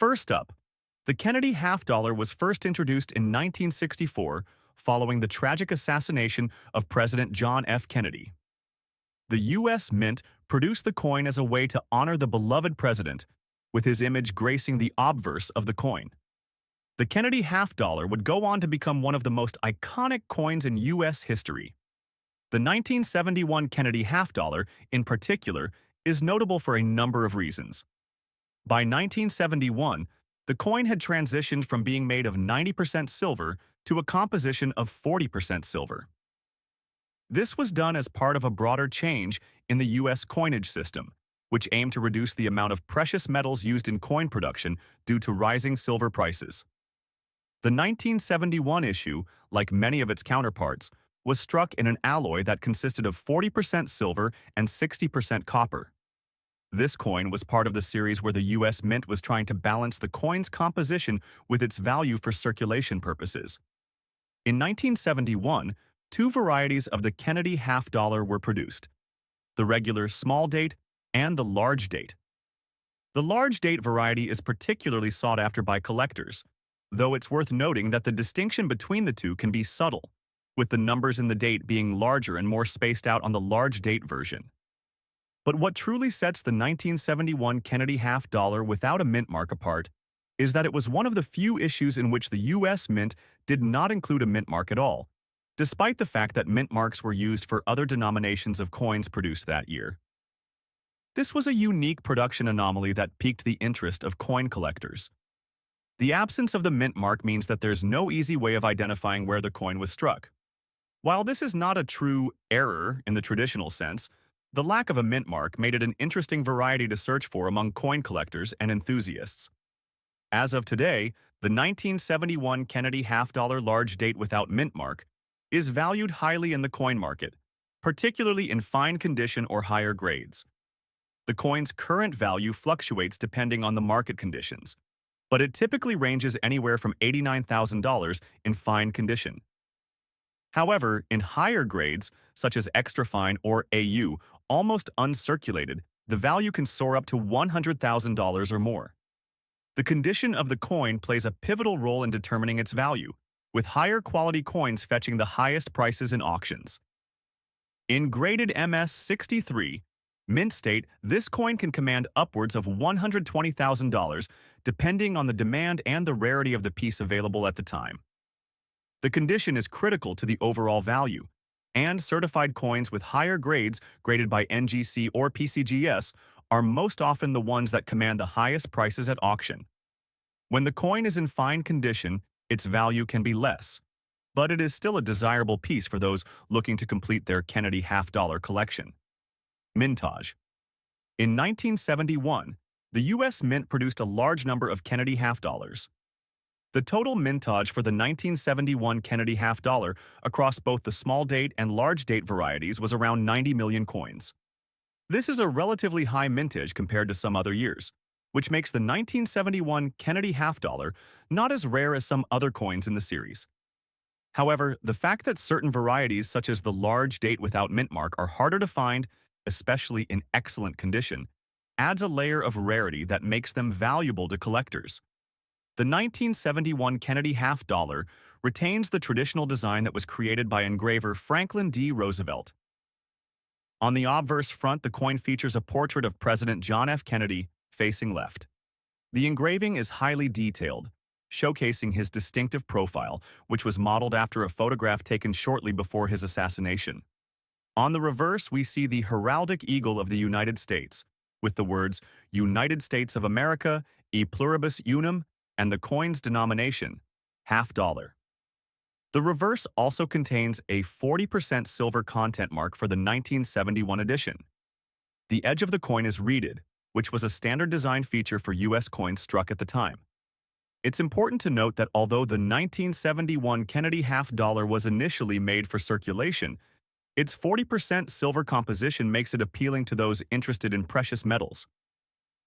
First up, the Kennedy half dollar was first introduced in 1964 following the tragic assassination of President John F. Kennedy. The U.S. Mint produced the coin as a way to honor the beloved president, with his image gracing the obverse of the coin. The Kennedy half dollar would go on to become one of the most iconic coins in U.S. history. The 1971 Kennedy half dollar, in particular, is notable for a number of reasons. By 1971, the coin had transitioned from being made of 90% silver to a composition of 40% silver. This was done as part of a broader change in the U.S. coinage system, which aimed to reduce the amount of precious metals used in coin production due to rising silver prices. The 1971 issue, like many of its counterparts, was struck in an alloy that consisted of 40% silver and 60% copper. This coin was part of the series where the U.S. Mint was trying to balance the coin's composition with its value for circulation purposes. In 1971, two varieties of the Kennedy half dollar were produced: the regular small date and the large date. The large date variety is particularly sought after by collectors, though it's worth noting that the distinction between the two can be subtle, with the numbers in the date being larger and more spaced out on the large date version. But what truly sets the 1971 Kennedy half dollar without a mint mark apart is that it was one of the few issues in which the U.S. Mint did not include a mint mark at all, despite the fact that mint marks were used for other denominations of coins produced that year. This was a unique production anomaly that piqued the interest of coin collectors. The absence of the mint mark means that there's no easy way of identifying where the coin was struck. While this is not a true error in the traditional sense, the lack of a mint mark made it an interesting variety to search for among coin collectors and enthusiasts. As of today, the 1971 Kennedy half dollar large date without mint mark is valued highly in the coin market, particularly in fine condition or higher grades. The coin's current value fluctuates depending on the market conditions, but it typically ranges anywhere from $89,000 in fine condition. However, in higher grades, such as extra fine or AU, almost uncirculated, the value can soar up to $100,000 or more. The condition of the coin plays a pivotal role in determining its value, with higher quality coins fetching the highest prices in auctions. In graded MS-63, mint state, this coin can command upwards of $120,000 depending on the demand and the rarity of the piece available at the time. The condition is critical to the overall value, and certified coins with higher grades graded by NGC or PCGS are most often the ones that command the highest prices at auction. When the coin is in fine condition, its value can be less, but it is still a desirable piece for those looking to complete their Kennedy half dollar collection. Mintage. In 1971, the U.S. Mint produced a large number of Kennedy half dollars. The total mintage for the 1971 Kennedy half dollar across both the small date and large date varieties was around 90 million coins. This is a relatively high mintage compared to some other years, which makes the 1971 Kennedy half dollar not as rare as some other coins in the series. However, the fact that certain varieties such as the large date without mint mark are harder to find, especially in excellent condition, adds a layer of rarity that makes them valuable to collectors. The 1971 Kennedy half dollar retains the traditional design that was created by engraver Franklin D. Roosevelt. On the obverse front, the coin features a portrait of President John F. Kennedy facing left. The engraving is highly detailed, showcasing his distinctive profile, which was modeled after a photograph taken shortly before his assassination. On the reverse, we see the heraldic eagle of the United States, with the words United States of America, e pluribus unum, and the coin's denomination, half dollar. The reverse also contains a 40% silver content mark for the 1971 edition. The edge of the coin is reeded, which was a standard design feature for U.S. coins struck at the time. It's important to note that although the 1971 Kennedy half dollar was initially made for circulation, its 40% silver composition makes it appealing to those interested in precious metals.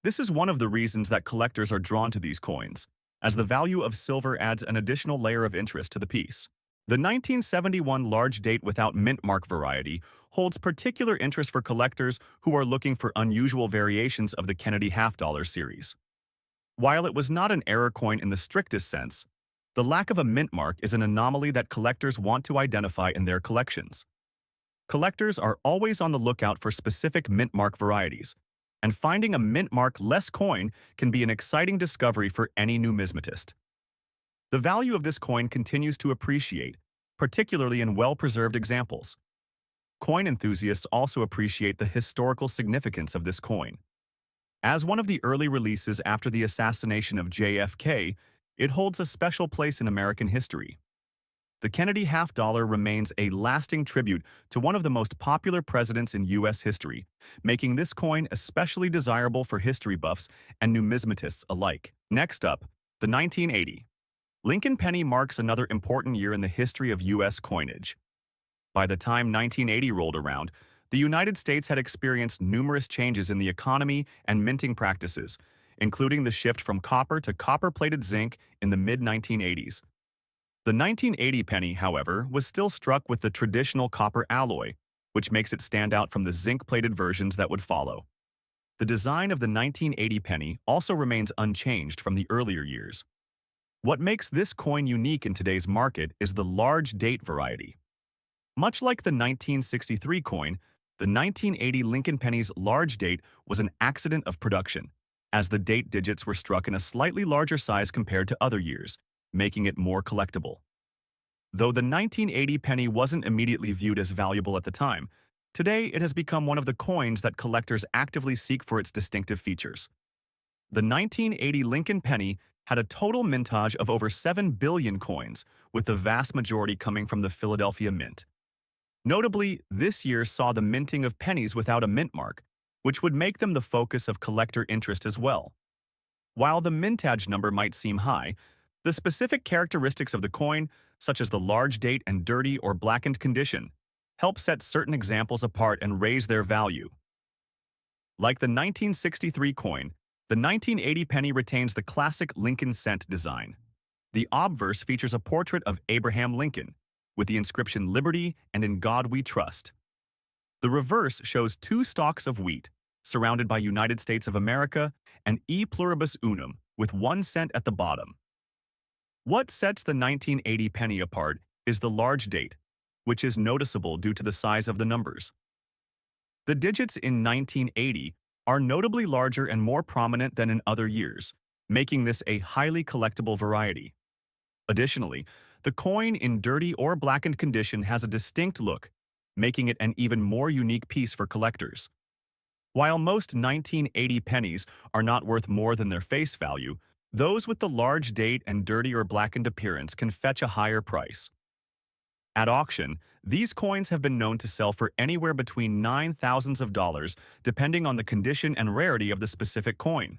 This is one of the reasons that collectors are drawn to these coins, as the value of silver adds an additional layer of interest to the piece. The 1971 large date without mint mark variety holds particular interest for collectors who are looking for unusual variations of the Kennedy half dollar series. While it was not an error coin in the strictest sense, the lack of a mint mark is an anomaly that collectors want to identify in their collections. Collectors are always on the lookout for specific mint mark varieties, and finding a mint mark-less coin can be an exciting discovery for any numismatist. The value of this coin continues to appreciate, particularly in well-preserved examples. Coin enthusiasts also appreciate the historical significance of this coin. As one of the early releases after the assassination of JFK, it holds a special place in American history. The Kennedy half-dollar remains a lasting tribute to one of the most popular presidents in U.S. history, making this coin especially desirable for history buffs and numismatists alike. Next up, the 1980. Lincoln penny marks another important year in the history of U.S. coinage. By the time 1980 rolled around, the United States had experienced numerous changes in the economy and minting practices, including the shift from copper to copper-plated zinc in the mid-1980s. The 1980 penny, however, was still struck with the traditional copper alloy, which makes it stand out from the zinc-plated versions that would follow. The design of the 1980 penny also remains unchanged from the earlier years. What makes this coin unique in today's market is the large date variety. Much like the 1963 coin, the 1980 Lincoln penny's large date was an accident of production, as the date digits were struck in a slightly larger size compared to other years, making it more collectible. Though the 1980 penny wasn't immediately viewed as valuable at the time, today it has become one of the coins that collectors actively seek for its distinctive features. The 1980 Lincoln penny had a total mintage of over 7 billion coins, with the vast majority coming from the Philadelphia Mint. Notably, this year saw the minting of pennies without a mint mark, which would make them the focus of collector interest as well. While the mintage number might seem high, the specific characteristics of the coin, such as the large date and dirty or blackened condition, help set certain examples apart and raise their value. Like the 1963 coin, the 1980 penny retains the classic Lincoln cent design. The obverse features a portrait of Abraham Lincoln, with the inscription "Liberty and in God We Trust." The reverse shows two stalks of wheat, surrounded by United States of America and E pluribus unum, with 1 cent at the bottom. What sets the 1980 penny apart is the large date, which is noticeable due to the size of the numbers. The digits in 1980 are notably larger and more prominent than in other years, making this a highly collectible variety. Additionally, the coin in dirty or blackened condition has a distinct look, making it an even more unique piece for collectors. While most 1980 pennies are not worth more than their face value, those with the large date and dirty or blackened appearance can fetch a higher price. At auction, these coins have been known to sell for anywhere between $9,000s depending on the condition and rarity of the specific coin.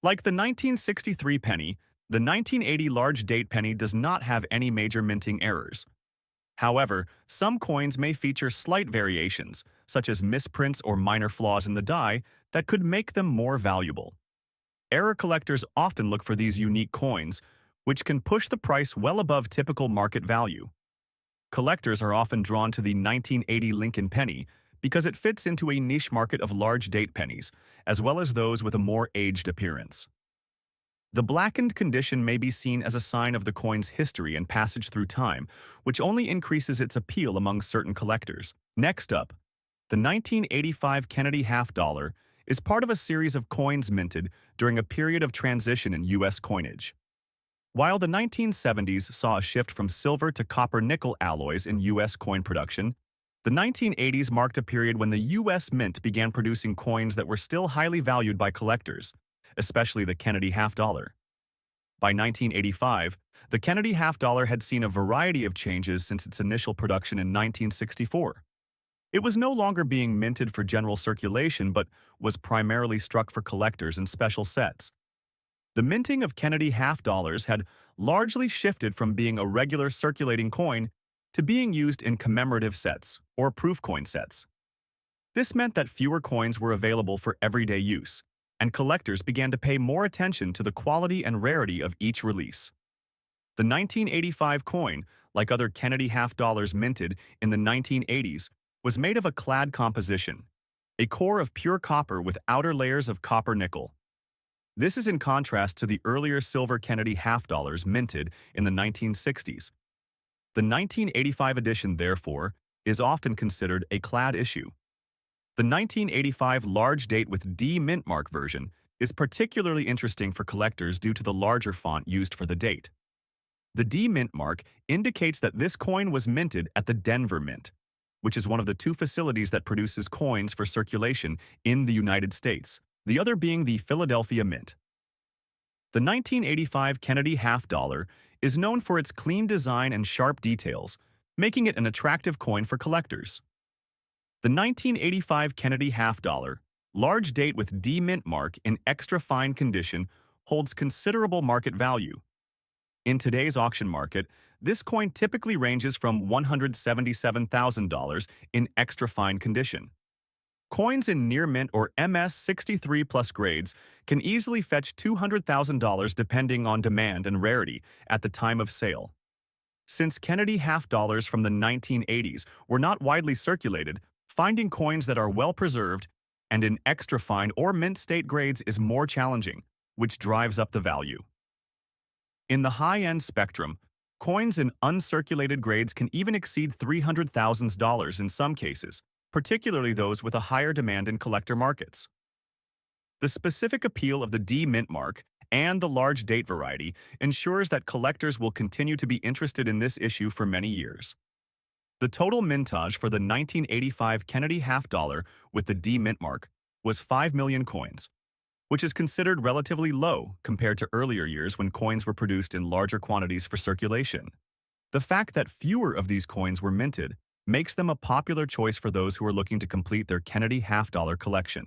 Like the 1963 penny, the 1980 large date penny does not have any major minting errors. However, some coins may feature slight variations, such as misprints or minor flaws in the die, that could make them more valuable. Error collectors often look for these unique coins, which can push the price well above typical market value. Collectors are often drawn to the 1980 Lincoln penny because it fits into a niche market of large date pennies, as well as those with a more aged appearance. The blackened condition may be seen as a sign of the coin's history and passage through time, which only increases its appeal among certain collectors. Next up, the 1985 Kennedy half-dollar is part of a series of coins minted during a period of transition in U.S. coinage. While the 1970s saw a shift from silver to copper-nickel alloys in U.S. coin production, the 1980s marked a period when the U.S. Mint began producing coins that were still highly valued by collectors, especially the Kennedy half-dollar. By 1985, the Kennedy half-dollar had seen a variety of changes since its initial production in 1964. It was no longer being minted for general circulation but was primarily struck for collectors in special sets. The minting of Kennedy half-dollars had largely shifted from being a regular circulating coin to being used in commemorative sets, or proof coin sets. This meant that fewer coins were available for everyday use, and collectors began to pay more attention to the quality and rarity of each release. The 1985 coin, like other Kennedy half-dollars minted in the 1980s, was made of a clad composition, a core of pure copper with outer layers of copper-nickel. This is in contrast to the earlier silver Kennedy half dollars minted in the 1960s. The 1985 edition, therefore, is often considered a clad issue. The 1985 large date with D mint mark version is particularly interesting for collectors due to the larger font used for the date. The D mint mark indicates that this coin was minted at the Denver Mint, which is one of the two facilities that produces coins for circulation in the United States, the other being the Philadelphia Mint. The 1985 Kennedy half dollar is known for its clean design and sharp details, making it an attractive coin for collectors. The 1985 Kennedy half dollar, large date with D mint mark in extra fine condition, holds considerable market value. In today's auction market, this coin typically ranges from $177,000 in extra fine condition. Coins in near mint or MS 63 plus grades can easily fetch $200,000 depending on demand and rarity at the time of sale. Since Kennedy half dollars from the 1980s were not widely circulated, finding coins that are well preserved and in extra fine or mint state grades is more challenging, which drives up the value. In the high-end spectrum, coins in uncirculated grades can even exceed $300,000 in some cases, particularly those with a higher demand in collector markets. The specific appeal of the D mint mark and the large date variety ensures that collectors will continue to be interested in this issue for many years. The total mintage for the 1985 Kennedy half dollar with the D mint mark was 5 million coins, which is considered relatively low compared to earlier years when coins were produced in larger quantities for circulation. The fact that fewer of these coins were minted makes them a popular choice for those who are looking to complete their Kennedy half dollar collection.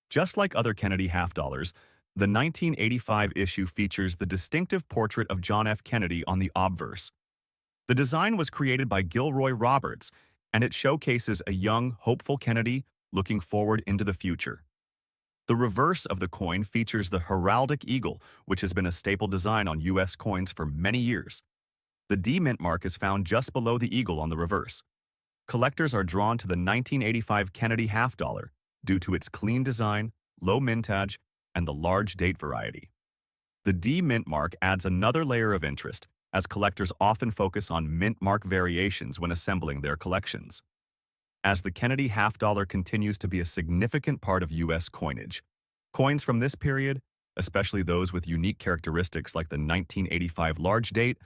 Just like other Kennedy half dollars, the 1985 issue features the distinctive portrait of John F. Kennedy on the obverse. The design was created by Gilroy Roberts, and it showcases a young, hopeful Kennedy looking forward into the future. The reverse of the coin features the heraldic eagle, which has been a staple design on U.S. coins for many years. The D mint mark is found just below the eagle on the reverse. Collectors are drawn to the 1985 Kennedy half dollar due to its clean design, low mintage, and the large date variety. The D mint mark adds another layer of interest, as collectors often focus on mint mark variations when assembling their collections. As the Kennedy half dollar continues to be a significant part of U.S. coinage, coins from this period, especially those with unique characteristics like the 1985 large date,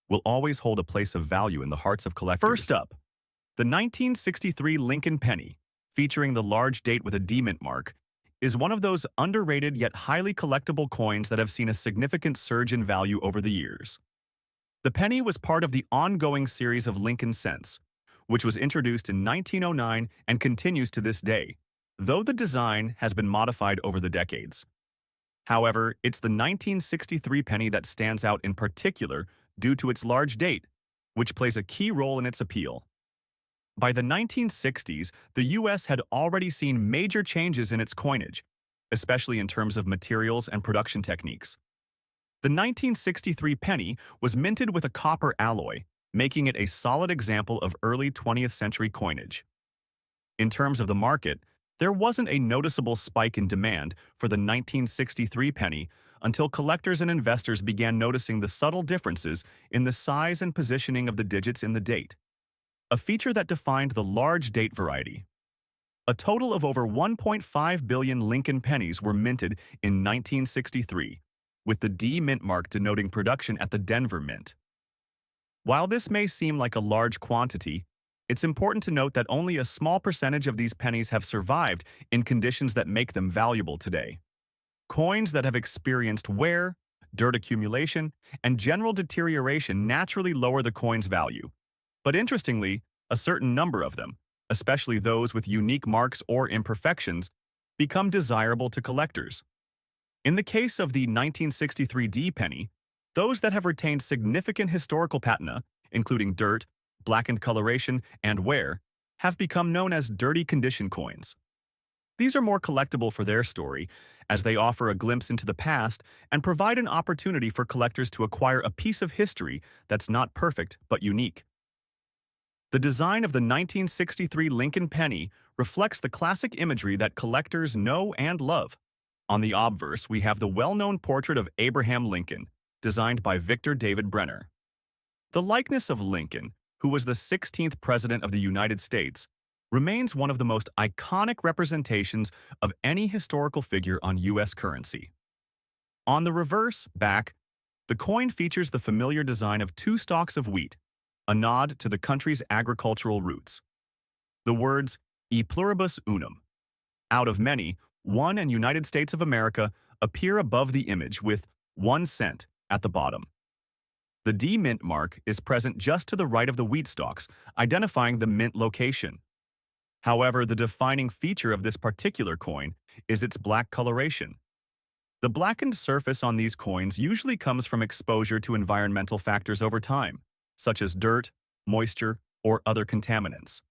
will always hold a place of value in the hearts of collectors. First up, the 1963 Lincoln penny, featuring the large date with a D mint mark, is one of those underrated yet highly collectible coins that have seen a significant surge in value over the years. The penny was part of the ongoing series of Lincoln cents, which was introduced in 1909 and continues to this day, though the design has been modified over the decades. However, it's the 1963 penny that stands out in particular due to its large date, which plays a key role in its appeal. By the 1960s, the U.S. had already seen major changes in its coinage, especially in terms of materials and production techniques. The 1963 penny was minted with a copper alloy, making it a solid example of early 20th century coinage. In terms of the market, there wasn't a noticeable spike in demand for the 1963 penny until collectors and investors began noticing the subtle differences in the size and positioning of the digits in the date, a feature that defined the large date variety. A total of over 1.5 billion Lincoln pennies were minted in 1963, with the D mint mark denoting production at the Denver Mint. While this may seem like a large quantity, it's important to note that only a small percentage of these pennies have survived in conditions that make them valuable today. Coins that have experienced wear, dirt accumulation, and general deterioration naturally lower the coin's value. But interestingly, a certain number of them, especially those with unique marks or imperfections, become desirable to collectors. In the case of the 1963 D penny, those that have retained significant historical patina, including dirt, blackened coloration, and wear, have become known as dirty condition coins. These are more collectible for their story, as they offer a glimpse into the past and provide an opportunity for collectors to acquire a piece of history that's not perfect but unique. The design of the 1963 Lincoln penny reflects the classic imagery that collectors know and love. On the obverse, we have the well-known portrait of Abraham Lincoln, designed by Victor David Brenner. The likeness of Lincoln, who was the 16th President of the United States, remains one of the most iconic representations of any historical figure on U.S. currency. On the reverse, back, the coin features the familiar design of two stalks of wheat, a nod to the country's agricultural roots. The words, E pluribus unum, out of many, one and United States of America, appear above the image with 1 cent at the bottom. The D mint mark is present just to the right of the wheat stalks, identifying the mint location. However, the defining feature of this particular coin is its black coloration. The blackened surface on these coins usually comes from exposure to environmental factors over time, such as dirt, moisture, or other contaminants.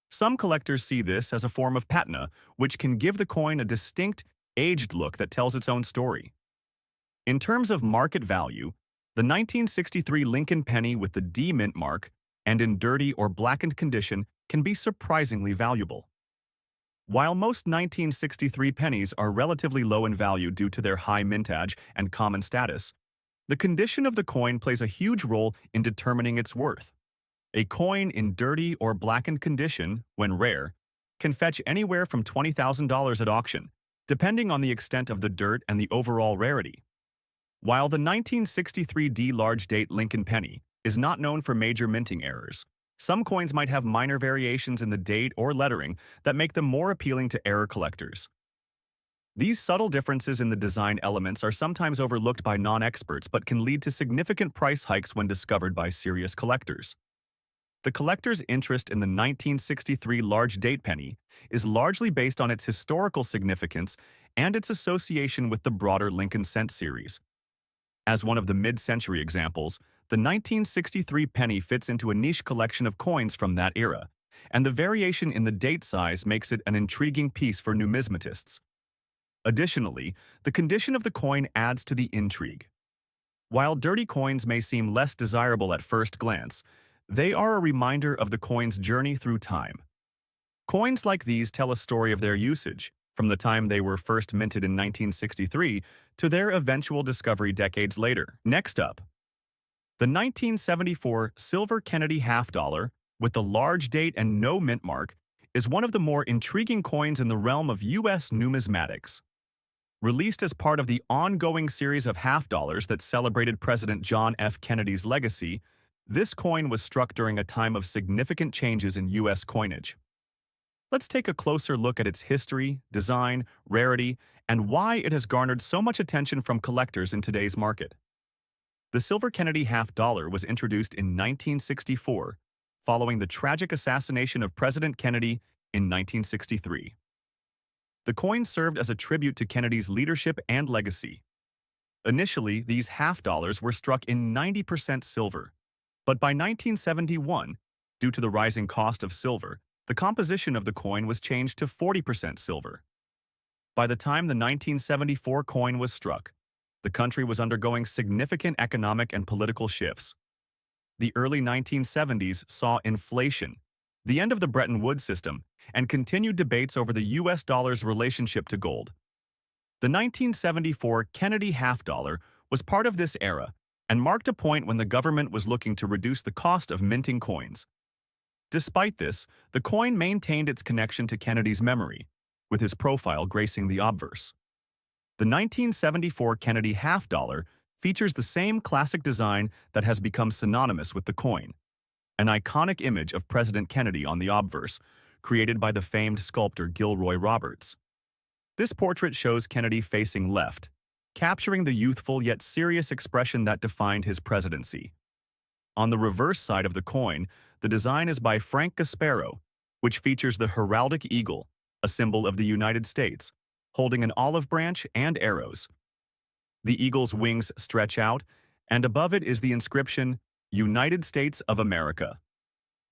Some collectors see this as a form of patina, which can give the coin a distinct, aged look that tells its own story. In terms of market value, the 1963 Lincoln penny with the D mint mark and in dirty or blackened condition can be surprisingly valuable. While most 1963 pennies are relatively low in value due to their high mintage and common status, the condition of the coin plays a huge role in determining its worth. A coin in dirty or blackened condition, when rare, can fetch anywhere from $20,000 at auction, depending on the extent of the dirt and the overall rarity. While the 1963 D large date Lincoln penny is not known for major minting errors, some coins might have minor variations in the date or lettering that make them more appealing to error collectors. These subtle differences in the design elements are sometimes overlooked by non-experts but can lead to significant price hikes when discovered by serious collectors. The collector's interest in the 1963 large date penny is largely based on its historical significance and its association with the broader Lincoln cent series. As one of the mid-century examples, the 1963 penny fits into a niche collection of coins from that era, and the variation in the date size makes it an intriguing piece for numismatists. Additionally, the condition of the coin adds to the intrigue. While dirty coins may seem less desirable at first glance, they are a reminder of the coin's journey through time. Coins like these tell a story of their usage, from the time they were first minted in 1963 to their eventual discovery decades later. Next up, the 1974 silver Kennedy half-dollar, with the large date and no mint mark, is one of the more intriguing coins in the realm of U.S. numismatics. Released as part of the ongoing series of half-dollars that celebrated President John F. Kennedy's legacy, this coin was struck during a time of significant changes in U.S. coinage. Let's take a closer look at its history, design, rarity, and why it has garnered so much attention from collectors in today's market. The silver Kennedy half-dollar was introduced in 1964, following the tragic assassination of President Kennedy in 1963. The coin served as a tribute to Kennedy's leadership and legacy. Initially, these half-dollars were struck in 90% silver, but by 1971, due to the rising cost of silver, the composition of the coin was changed to 40% silver. By the time the 1974 coin was struck, the country was undergoing significant economic and political shifts. The early 1970s saw inflation, the end of the Bretton Woods system, and continued debates over the U.S. dollar's relationship to gold. The 1974 Kennedy half-dollar was part of this era and marked a point when the government was looking to reduce the cost of minting coins. Despite this, the coin maintained its connection to Kennedy's memory, with his profile gracing the obverse. The 1974 Kennedy half-dollar features the same classic design that has become synonymous with the coin, an iconic image of President Kennedy on the obverse, created by the famed sculptor Gilroy Roberts. This portrait shows Kennedy facing left, capturing the youthful yet serious expression that defined his presidency. On the reverse side of the coin, the design is by Frank Gasparo, which features the heraldic eagle, a symbol of the United States, holding an olive branch and arrows. The eagle's wings stretch out, and above it is the inscription, United States of America.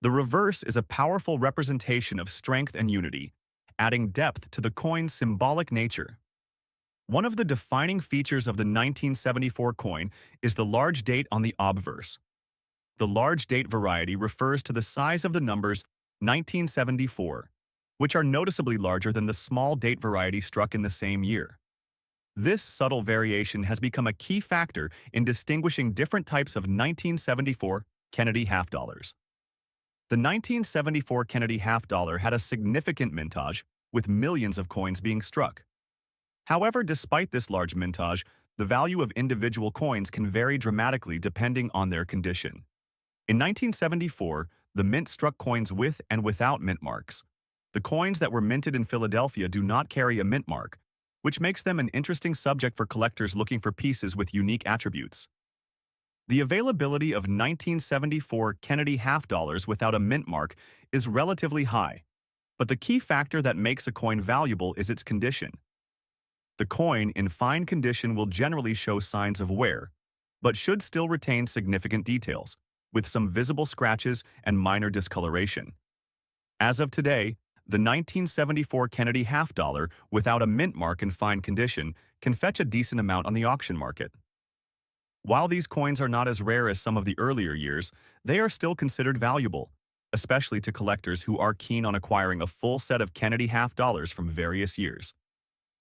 The reverse is a powerful representation of strength and unity, adding depth to the coin's symbolic nature. One of the defining features of the 1974 coin is the large date on the obverse. The large date variety refers to the size of the numbers 1974, which are noticeably larger than the small date variety struck in the same year. This subtle variation has become a key factor in distinguishing different types of 1974 Kennedy half dollars. The 1974 Kennedy half dollar had a significant mintage, with millions of coins being struck. However, despite this large mintage, the value of individual coins can vary dramatically depending on their condition. In 1974, the mint struck coins with and without mint marks. The coins that were minted in Philadelphia do not carry a mint mark, which makes them an interesting subject for collectors looking for pieces with unique attributes. The availability of 1974 Kennedy half dollars without a mint mark is relatively high, but the key factor that makes a coin valuable is its condition. The coin in fine condition will generally show signs of wear, but should still retain significant details, with some visible scratches and minor discoloration. As of today, the 1974 Kennedy half dollar without a mint mark in fine condition can fetch a decent amount on the auction market. While these coins are not as rare as some of the earlier years, they are still considered valuable, especially to collectors who are keen on acquiring a full set of Kennedy half dollars from various years.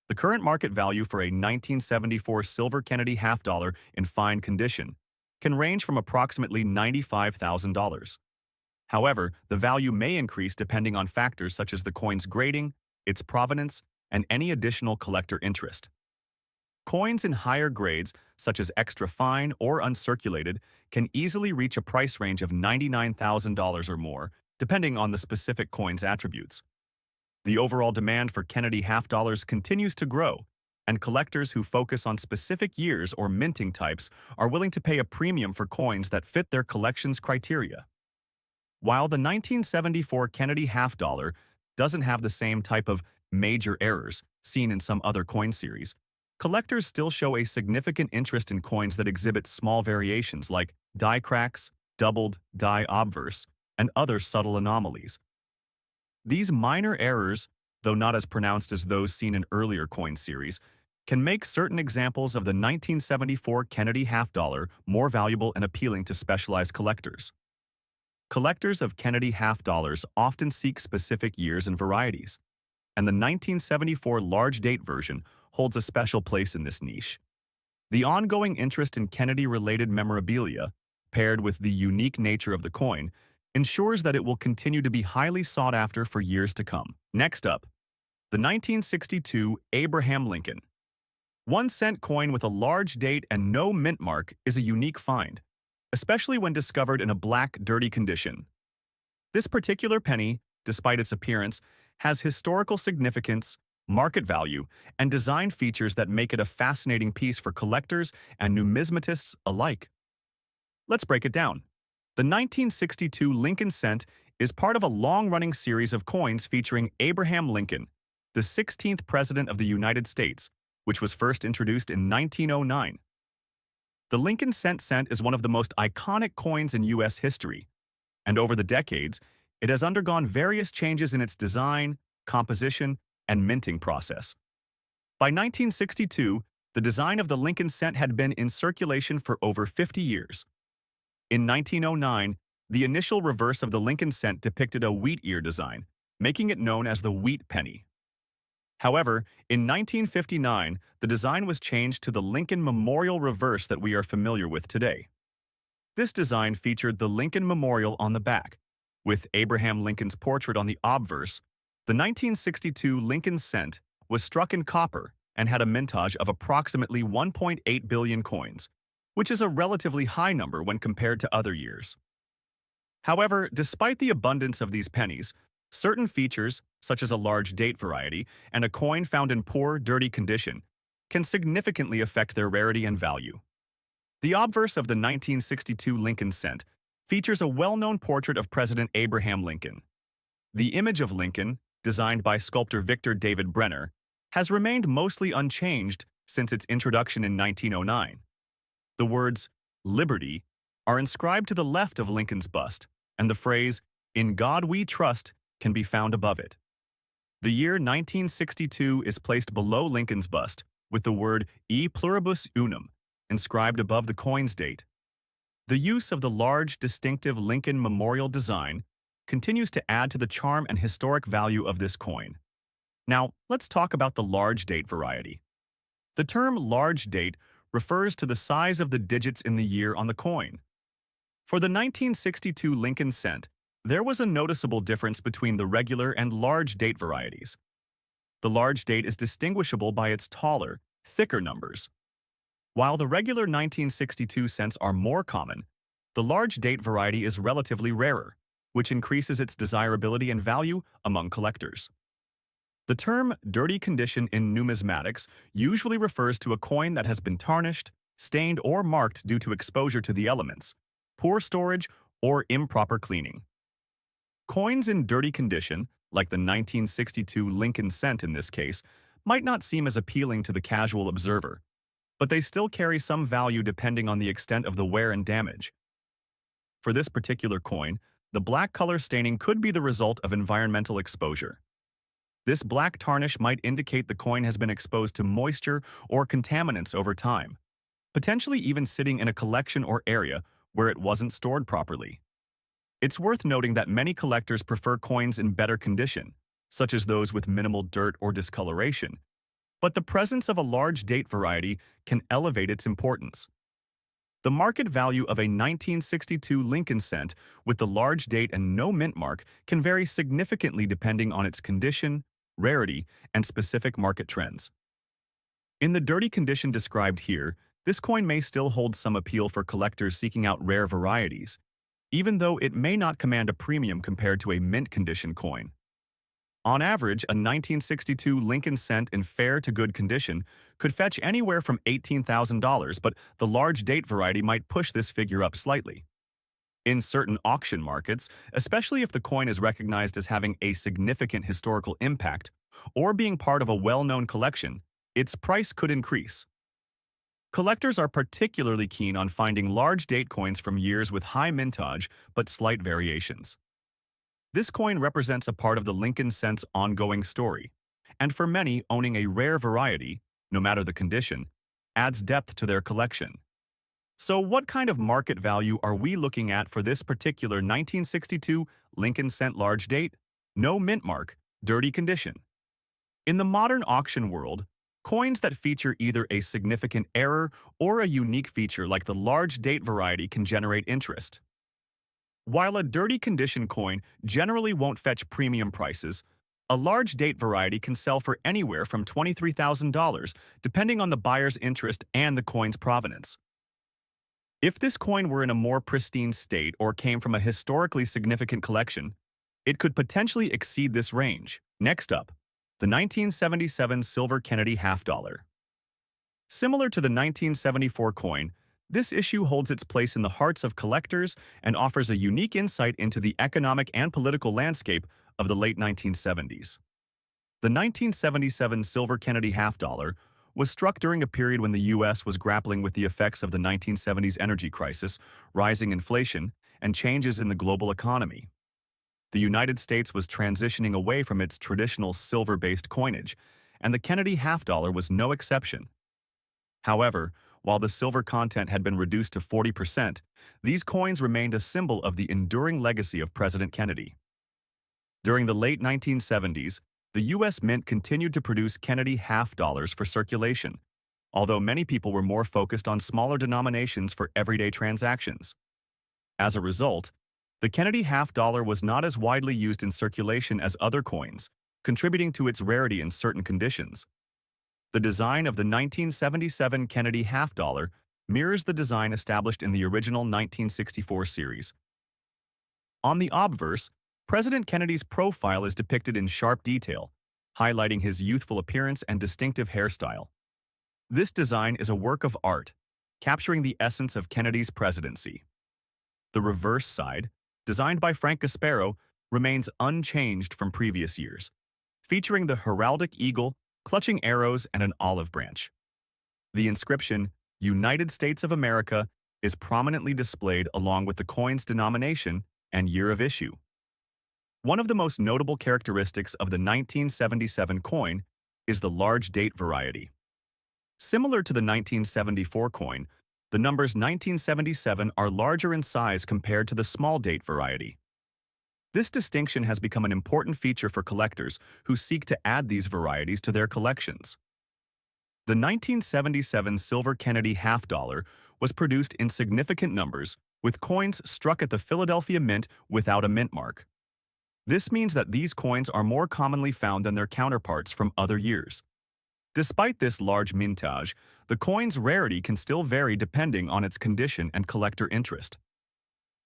The current market value for a 1974 silver Kennedy half dollar in fine condition can range from approximately $95,000. However, the value may increase depending on factors such as the coin's grading, its provenance, and any additional collector interest. Coins in higher grades, such as extra fine or uncirculated, can easily reach a price range of $99,000 or more, depending on the specific coin's attributes. The overall demand for Kennedy half dollars continues to grow, and collectors who focus on specific years or minting types are willing to pay a premium for coins that fit their collection's criteria. While the 1974 Kennedy half dollar doesn't have the same type of major errors seen in some other coin series, collectors still show a significant interest in coins that exhibit small variations like die cracks, doubled die obverse, and other subtle anomalies. These minor errors, though not as pronounced as those seen in earlier coin series, can make certain examples of the 1974 Kennedy half dollar more valuable and appealing to specialized collectors. Collectors of Kennedy half dollars often seek specific years and varieties, and the 1974 large date version holds a special place in this niche. The ongoing interest in Kennedy-related memorabilia, paired with the unique nature of the coin, ensures that it will continue to be highly sought after for years to come. Next up, the 1962 Abraham Lincoln. 1-cent coin with a large date and no mint mark is a unique find, especially when discovered in a black, dirty condition. This particular penny, despite its appearance, has historical significance, market value, and design features that make it a fascinating piece for collectors and numismatists alike. Let's break it down. The 1962 Lincoln cent is part of a long-running series of coins featuring Abraham Lincoln, the 16th President of the United States, which was first introduced in 1909. The Lincoln cent is one of the most iconic coins in U.S. history, and over the decades, it has undergone various changes in its design, composition, and minting process. By 1962, the design of the Lincoln cent had been in circulation for over 50 years. In 1909, the initial reverse of the Lincoln cent depicted a wheat ear design, making it known as the wheat penny. However, in 1959, the design was changed to the Lincoln Memorial reverse that we are familiar with today. This design featured the Lincoln Memorial on the back, with Abraham Lincoln's portrait on the obverse. The 1962 Lincoln cent was struck in copper and had a mintage of approximately 1.8 billion coins, which is a relatively high number when compared to other years. However, despite the abundance of these pennies, certain features, such as a large date variety and a coin found in poor, dirty condition, can significantly affect their rarity and value. The obverse of the 1962 Lincoln cent features a well-known portrait of President Abraham Lincoln. The image of Lincoln, designed by sculptor Victor David Brenner, has remained mostly unchanged since its introduction in 1909. The words, "Liberty," are inscribed to the left of Lincoln's bust, and the phrase, "In God we trust," can be found above it. The year 1962 is placed below Lincoln's bust, with the word "E pluribus unum" inscribed above the coin's date. The use of the large, distinctive Lincoln Memorial design continues to add to the charm and historic value of this coin. Now, let's talk about the large date variety. The term large date refers to the size of the digits in the year on the coin. For the 1962 Lincoln cent, there was a noticeable difference between the regular and large date varieties. The large date is distinguishable by its taller, thicker numbers. While the regular 1962 cents are more common, the large date variety is relatively rarer, which increases its desirability and value among collectors. The term dirty condition in numismatics usually refers to a coin that has been tarnished, stained, or marked due to exposure to the elements, poor storage, or improper cleaning. Coins in dirty condition, like the 1962 Lincoln cent in this case, might not seem as appealing to the casual observer, but they still carry some value depending on the extent of the wear and damage. For this particular coin, the black color staining could be the result of environmental exposure. This black tarnish might indicate the coin has been exposed to moisture or contaminants over time, potentially even sitting in a collection or area where it wasn't stored properly. It's worth noting that many collectors prefer coins in better condition, such as those with minimal dirt or discoloration, but the presence of a large date variety can elevate its importance. The market value of a 1962 Lincoln cent with the large date and no mint mark can vary significantly depending on its condition, rarity, and specific market trends. In the dirty condition described here, this coin may still hold some appeal for collectors seeking out rare varieties, even though it may not command a premium compared to a mint condition coin. On average, a 1962 Lincoln cent in fair to good condition could fetch anywhere from $18,000, but the large date variety might push this figure up slightly. In certain auction markets, especially if the coin is recognized as having a significant historical impact or being part of a well-known collection, its price could increase. Collectors are particularly keen on finding large date coins from years with high mintage but slight variations. This coin represents a part of the Lincoln cent's ongoing story, and for many, owning a rare variety, no matter the condition, adds depth to their collection. So what kind of market value are we looking at for this particular 1962 Lincoln cent large date, no mint mark, dirty condition? In the modern auction world, coins that feature either a significant error or a unique feature like the large date variety can generate interest. While a dirty condition coin generally won't fetch premium prices, a large date variety can sell for anywhere from $23,000 depending on the buyer's interest and the coin's provenance. If this coin were in a more pristine state or came from a historically significant collection, it could potentially exceed this range. Next up, the 1977 Silver Kennedy half dollar. Similar to the 1974 coin, this issue holds its place in the hearts of collectors and offers a unique insight into the economic and political landscape of the late 1970s. The 1977 Silver Kennedy half dollar was struck during a period when the U.S. was grappling with the effects of the 1970s energy crisis, rising inflation, and changes in the global economy. The United States was transitioning away from its traditional silver-based coinage, and the Kennedy half dollar was no exception. However, while the silver content had been reduced to 40%, these coins remained a symbol of the enduring legacy of President Kennedy. During the late 1970s, the U.S. Mint continued to produce Kennedy half dollars for circulation, although many people were more focused on smaller denominations for everyday transactions. As a result, the Kennedy half dollar was not as widely used in circulation as other coins, contributing to its rarity in certain conditions. The design of the 1977 Kennedy half dollar mirrors the design established in the original 1964 series. On the obverse, President Kennedy's profile is depicted in sharp detail, highlighting his youthful appearance and distinctive hairstyle. This design is a work of art, capturing the essence of Kennedy's presidency. The reverse side, designed by Frank Gasparo, remains unchanged from previous years, featuring the heraldic eagle, clutching arrows, and an olive branch. The inscription, United States of America, is prominently displayed along with the coin's denomination and year of issue. One of the most notable characteristics of the 1977 coin is the large date variety. Similar to the 1974 coin, the numbers 1977 are larger in size compared to the small date variety. This distinction has become an important feature for collectors who seek to add these varieties to their collections. The 1977 silver Kennedy half dollar was produced in significant numbers, with coins struck at the Philadelphia Mint without a mint mark. This means that these coins are more commonly found than their counterparts from other years. Despite this large mintage, the coin's rarity can still vary depending on its condition and collector interest.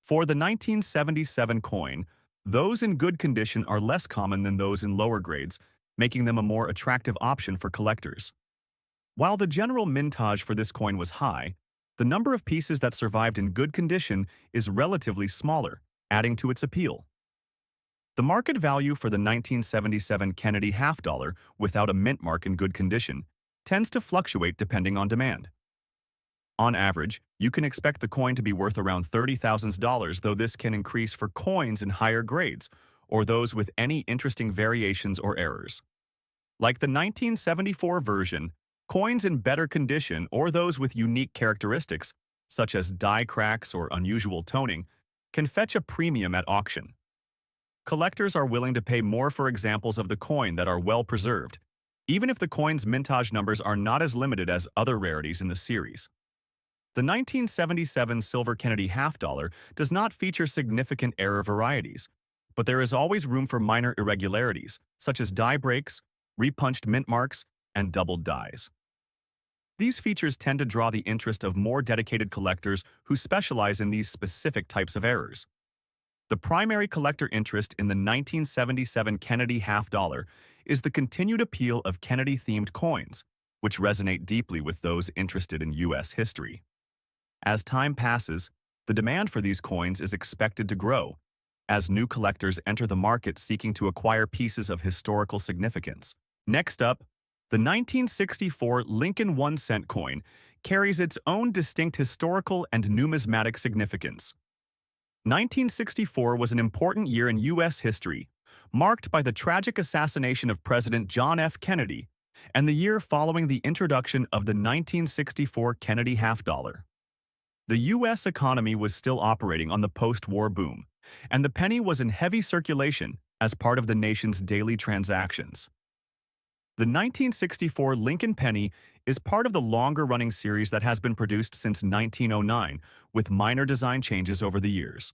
For the 1977 coin, those in good condition are less common than those in lower grades, making them a more attractive option for collectors. While the general mintage for this coin was high, the number of pieces that survived in good condition is relatively smaller, adding to its appeal. The market value for the 1977 Kennedy half dollar without a mint mark in good condition tends to fluctuate depending on demand. On average, you can expect the coin to be worth around $30,000, though this can increase for coins in higher grades or those with any interesting variations or errors. Like the 1974 version, coins in better condition or those with unique characteristics, such as die cracks or unusual toning, can fetch a premium at auction. Collectors are willing to pay more for examples of the coin that are well preserved, even if the coin's mintage numbers are not as limited as other rarities in the series. The 1977 silver Kennedy half dollar does not feature significant error varieties, but there is always room for minor irregularities, such as die breaks, repunched mint marks, and doubled dies. These features tend to draw the interest of more dedicated collectors who specialize in these specific types of errors. The primary collector interest in the 1977 Kennedy half dollar is the continued appeal of Kennedy-themed coins, which resonate deeply with those interested in U.S. history. As time passes, the demand for these coins is expected to grow, as new collectors enter the market seeking to acquire pieces of historical significance. Next up, the 1964 Lincoln 1-cent coin carries its own distinct historical and numismatic significance. 1964 was an important year in U.S. history, marked by the tragic assassination of President John F. Kennedy and the year following the introduction of the 1964 Kennedy half dollar. The U.S. economy was still operating on the post-war boom, and the penny was in heavy circulation as part of the nation's daily transactions. The 1964 Lincoln penny is part of the longer-running series that has been produced since 1909, with minor design changes over the years.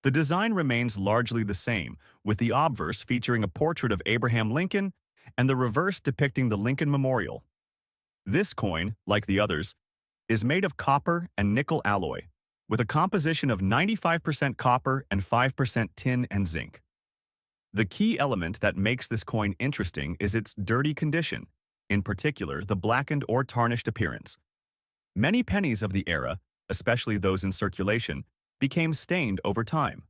The design remains largely the same, with the obverse featuring a portrait of Abraham Lincoln and the reverse depicting the Lincoln Memorial. This coin, like the others, is made of copper and nickel alloy, with a composition of 95% copper and 5% tin and zinc. The key element that makes this coin interesting is its dirty condition, in particular the blackened or tarnished appearance. Many pennies of the era, especially those in circulation, became stained over time.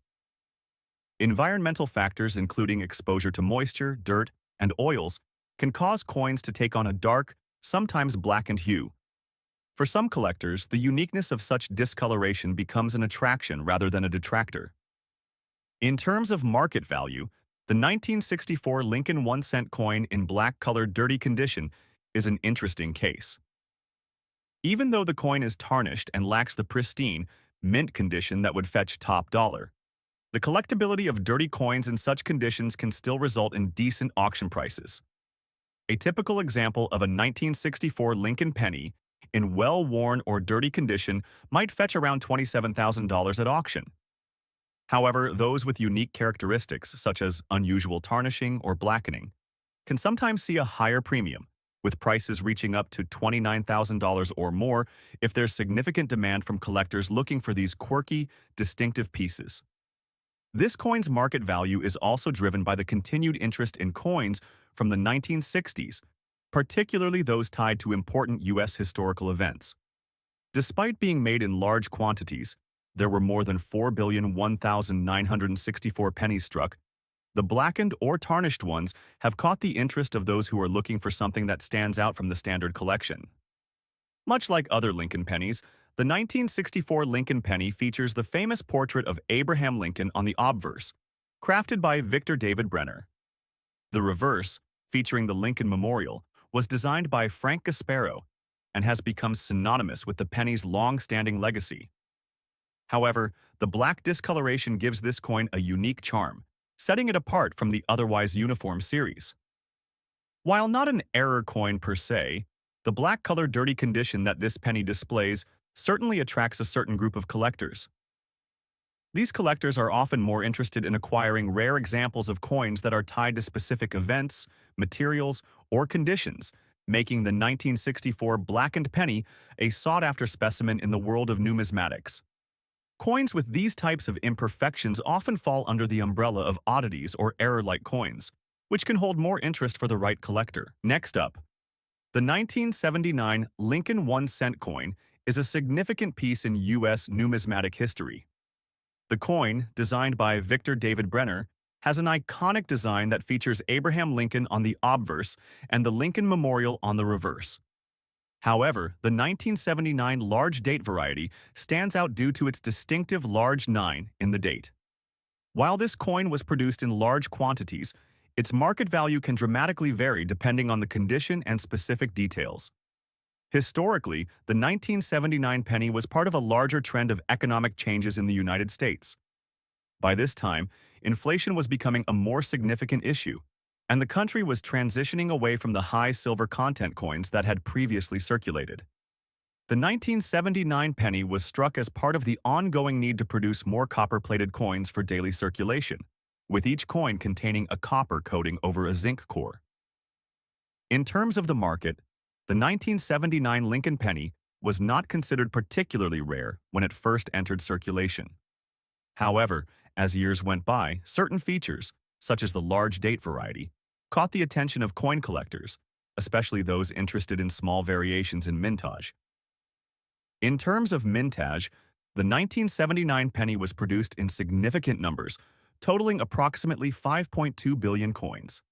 Environmental factors including exposure to moisture, dirt, and oils can cause coins to take on a dark, sometimes blackened hue. For some collectors, the uniqueness of such discoloration becomes an attraction rather than a detractor. In terms of market value, the 1964 Lincoln 1-cent coin in black-colored dirty condition is an interesting case. Even though the coin is tarnished and lacks the pristine, mint condition that would fetch top dollar, the collectability of dirty coins in such conditions can still result in decent auction prices. A typical example of a 1964 Lincoln penny in well-worn or dirty condition might fetch around $27,000 at auction. However, those with unique characteristics, such as unusual tarnishing or blackening, can sometimes see a higher premium, with prices reaching up to $29,000 or more if there's significant demand from collectors looking for these quirky, distinctive pieces. This coin's market value is also driven by the continued interest in coins from the 1960s, particularly those tied to important U.S. historical events. Despite being made in large quantities, there were more than 4,001,964 pennies struck. The blackened or tarnished ones have caught the interest of those who are looking for something that stands out from the standard collection. Much like other Lincoln pennies, the 1964 Lincoln penny features the famous portrait of Abraham Lincoln on the obverse, crafted by Victor David Brenner. The reverse, featuring the Lincoln Memorial, was designed by Frank Gasparo and has become synonymous with the penny's long-standing legacy. However, the black discoloration gives this coin a unique charm, setting it apart from the otherwise uniform series. While not an error coin per se, The black-colored dirty condition that this penny displays certainly attracts a certain group of collectors. These collectors are often more interested in acquiring rare examples of coins that are tied to specific events, materials, or conditions, making the 1964 blackened penny a sought-after specimen in the world of numismatics. Coins with these types of imperfections often fall under the umbrella of oddities or error-like coins, which can hold more interest for the right collector. Next up, the 1979 Lincoln 1-cent coin is a significant piece in U.S. numismatic history. The coin, designed by Victor David Brenner, has an iconic design that features Abraham Lincoln on the obverse and the Lincoln Memorial on the reverse. However, the 1979 large date variety stands out due to its distinctive large 9 in the date. While this coin was produced in large quantities, its market value can dramatically vary depending on the condition and specific details. Historically, the 1979 penny was part of a larger trend of economic changes in the United States. By this time, inflation was becoming a more significant issue, and the country was transitioning away from the high silver content coins that had previously circulated. The 1979 penny was struck as part of the ongoing need to produce more copper-plated coins for daily circulation, with each coin containing a copper coating over a zinc core. In terms of the market, the 1979 Lincoln penny was not considered particularly rare when it first entered circulation. However, as years went by, certain features, such as the large date variety, caught the attention of coin collectors, especially those interested in small variations in mintage. In terms of mintage, the 1979 penny was produced in significant numbers, totaling approximately 5.2 billion coins.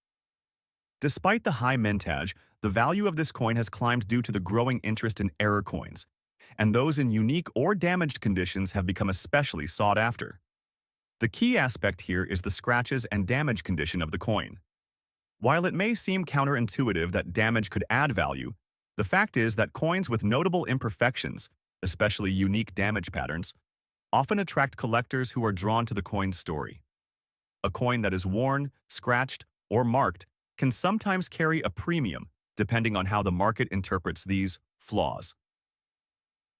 Despite the high mintage, the value of this coin has climbed due to the growing interest in error coins, and those in unique or damaged conditions have become especially sought after. The key aspect here is the scratches and damage condition of the coin. While it may seem counterintuitive that damage could add value, the fact is that coins with notable imperfections, especially unique damage patterns, often attract collectors who are drawn to the coin's story. A coin that is worn, scratched, or marked can sometimes carry a premium depending on how the market interprets these flaws.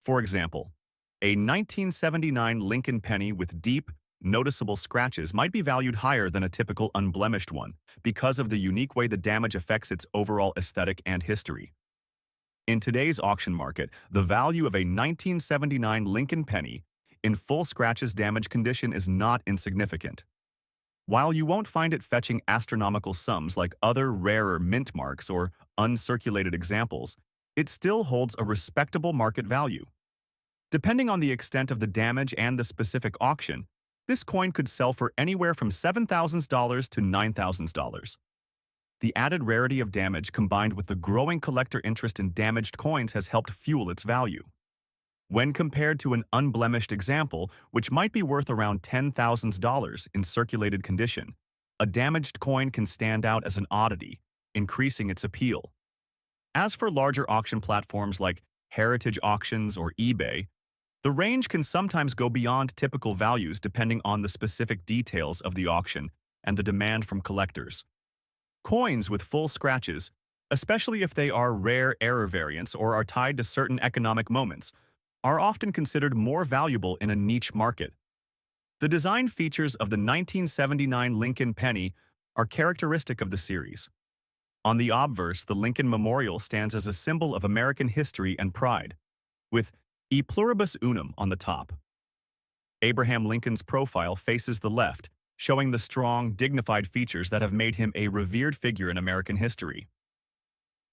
For example, a 1979 Lincoln penny with deep, noticeable scratches might be valued higher than a typical unblemished one because of the unique way the damage affects its overall aesthetic and history. In today's auction market, the value of a 1979 Lincoln penny in full scratches damage condition is not insignificant. While you won't find it fetching astronomical sums like other rarer mint marks or uncirculated examples, it still holds a respectable market value. Depending on the extent of the damage and the specific auction, this coin could sell for anywhere from $7,000 to $9,000. The added rarity of damage combined with the growing collector interest in damaged coins has helped fuel its value. When compared to an unblemished example, which might be worth around $10,000 in circulated condition, a damaged coin can stand out as an oddity, increasing its appeal. As for larger auction platforms like heritage auctions or eBay, the range can sometimes go beyond typical values depending on the specific details of the auction and the demand from collectors. Coins with full scratches, especially if they are rare error variants or are tied to certain economic moments, are often considered more valuable in a niche market. The design features of the 1979 Lincoln penny are characteristic of the series. On the obverse, the Lincoln Memorial stands as a symbol of American history and pride, with E pluribus unum on the top. Abraham Lincoln's profile faces the left, showing the strong, dignified features that have made him a revered figure in American history.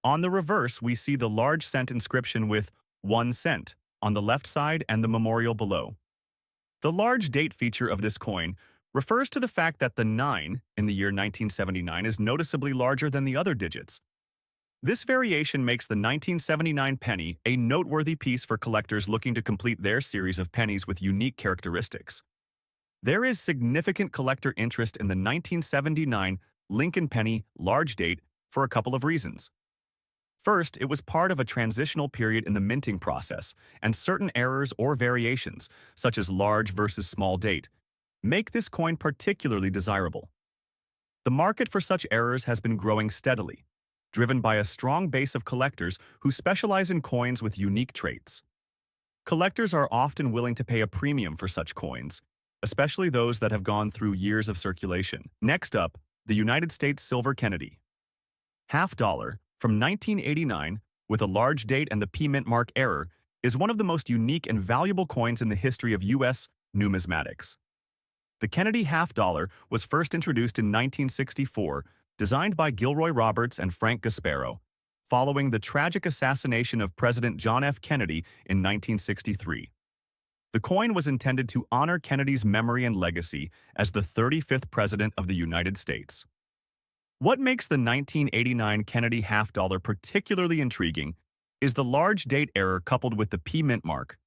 On the reverse, we see the large cent inscription with 1 cent on the left side and the memorial below. The large date feature of this coin refers to the fact that the 9 in the year 1979 is noticeably larger than the other digits. This variation makes the 1979 penny a noteworthy piece for collectors looking to complete their series of pennies with unique characteristics. There is significant collector interest in the 1979 Lincoln penny large date for a couple of reasons. First, it was part of a transitional period in the minting process, and certain errors or variations, such as large versus small date, make this coin particularly desirable. The market for such errors has been growing steadily, driven by a strong base of collectors who specialize in coins with unique traits. Collectors are often willing to pay a premium for such coins, especially those that have gone through years of circulation. Next up, the United States Silver Kennedy. Half dollar, from 1989, with a large date and the P mint mark error, is one of the most unique and valuable coins in the history of U.S. numismatics. The Kennedy half dollar was first introduced in 1964, designed by Gilroy Roberts and Frank Gasparo, following the tragic assassination of President John F. Kennedy in 1963. The coin was intended to honor Kennedy's memory and legacy as the 35th President of the United States. What makes the 1989 Kennedy half dollar particularly intriguing is the large date error coupled with the P mint mark.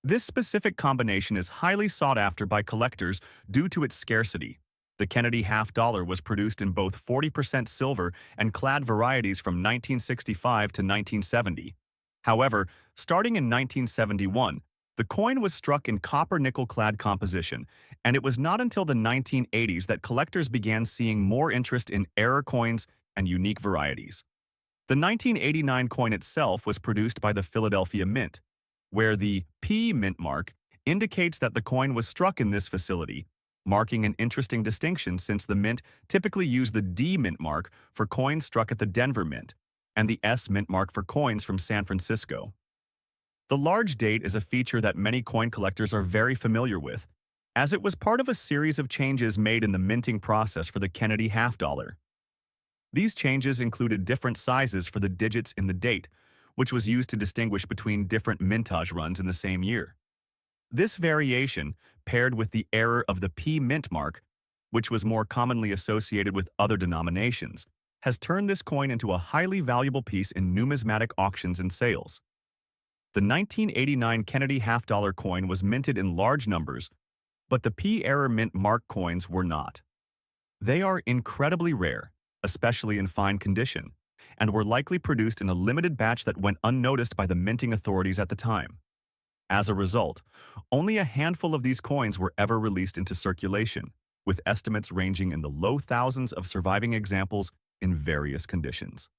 This specific combination is highly sought after by collectors due to its scarcity. The Kennedy half dollar was produced in both 40% silver and clad varieties from 1965 to 1970. However, starting in 1971, the coin was struck in copper-nickel clad composition, and it was not until the 1980s that collectors began seeing more interest in error coins and unique varieties. The 1989 coin itself was produced by the Philadelphia Mint, where the P mint mark indicates that the coin was struck in this facility, marking an interesting distinction since the Mint typically used the D mint mark for coins struck at the Denver Mint and the S mint mark for coins from San Francisco. The large date is a feature that many coin collectors are very familiar with, as it was part of a series of changes made in the minting process for the Kennedy half dollar. These changes included different sizes for the digits in the date, which was used to distinguish between different mintage runs in the same year. This variation, paired with the error of the P mint mark, which was more commonly associated with other denominations, has turned this coin into a highly valuable piece in numismatic auctions and sales. The 1989 Kennedy half dollar coin was minted in large numbers, but the P error mint mark coins were not. They are incredibly rare, especially in fine condition, and were likely produced in a limited batch that went unnoticed by the minting authorities at the time. As a result, only a handful of these coins were ever released into circulation, with estimates ranging in the low thousands of surviving examples in various conditions.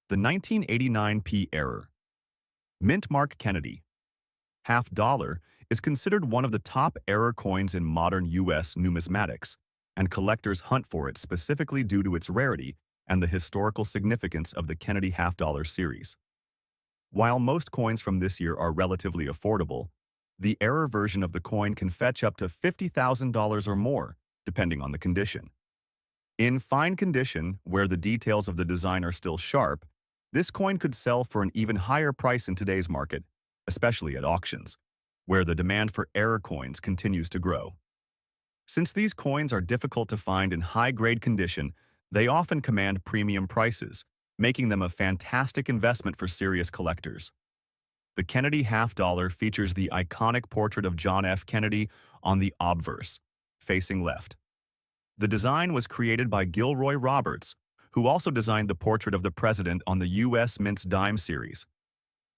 The 1989 P error. Mint mark Kennedy. Half dollar is considered one of the top error coins in modern U.S. numismatics, and collectors hunt for it specifically due to its rarity and the historical significance of the Kennedy half dollar series. While most coins from this year are relatively affordable, the error version of the coin can fetch up to $50,000 or more, depending on the condition. In fine condition, where the details of the design are still sharp, this coin could sell for an even higher price in today's market, especially at auctions, where the demand for error coins continues to grow. Since these coins are difficult to find in high-grade condition, they often command premium prices, making them a fantastic investment for serious collectors. The Kennedy half dollar features the iconic portrait of John F. Kennedy on the obverse, facing left. The design was created by Gilroy Roberts, who also designed the portrait of the president on the U.S. Mint's dime series.